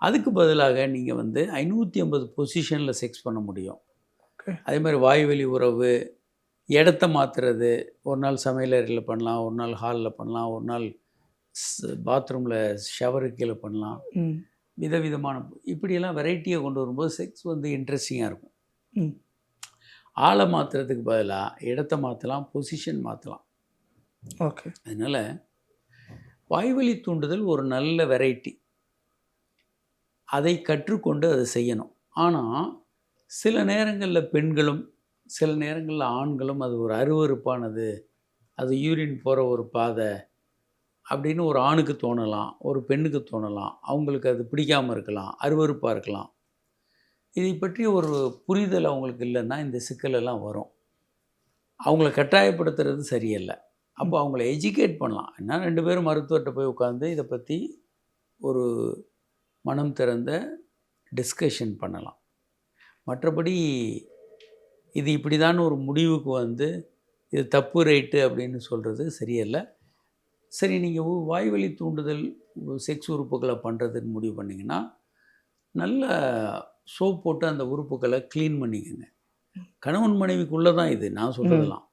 அதுக்கு பதிலாக நீங்கள் வந்து 550 பொசிஷனில் செக்ஸ் பண்ண முடியும். ஓகே. அதே மாதிரி வாய்வழி உறவு, இடத்த மாற்றுறது, ஒரு நாள் சமையலறையில் பண்ணலாம், ஒரு நாள் ஹாலில் பண்ணலாம், ஒரு நாள் பாத்ரூமில் ஷவருக்கு கீழே பண்ணலாம். ம். விதவிதமான இப்படியெல்லாம் வெரைட்டியை கொண்டு வரும்போது செக்ஸ் வந்து இன்ட்ரெஸ்டிங்காக இருக்கும். ம். ஆளை மாற்றுறதுக்கு பதிலாக இடத்த மாற்றலாம், பொசிஷன் மாற்றலாம். ஓகே. அதனால் வாய்வழி தூண்டுதல் ஒரு நல்ல வெரைட்டி. அதை கற்றுக்கொண்டு அதை செய்யணும். ஆனால் சில நேரங்களில் பெண்களும் சில நேரங்களில் ஆண்களும் அது ஒரு அருவருப்பானது, அது யூரின் போகிற ஒரு பாதை அப்படின்னு ஒரு ஆணுக்கு தோணலாம், ஒரு பெண்ணுக்கு தோணலாம். அவங்களுக்கு அது பிடிக்காமல் இருக்கலாம், அருவருப்பாக இருக்கலாம். இதை பற்றி ஒரு புரிதல் அவங்களுக்கு இல்லைன்னா இந்த சிக்கலெல்லாம் வரும். அவங்கள கட்டாயப்படுத்துறது சரியல்ல. அப்போ அவங்கள எஜுகேட் பண்ணலாம். என்ன 2 பேரும் மருத்துவர்கிட்ட போய் உட்காந்து இதை பற்றி ஒரு மனம் திறந்த டிஸ்கஷன் பண்ணலாம். மற்றபடி இது இப்படி தான் ஒரு முடிவுக்கு வந்து இது தப்பு ரைட்டு அப்படின்னு சொல்கிறது சரியல்ல. சரி, நீங்கள் வாய்வழி தூண்டுதல் செக்ஸ் உறுப்புகளை பண்ணுறதுன்னு முடிவு பண்ணிங்கன்னா நல்ல சோப் போட்டு அந்த உறுப்புகளை க்ளீன் பண்ணிக்கோங்க. கணவன் மனைவிக்குள்ளே தான் இது நான் சொல்கிறதெல்லாம்.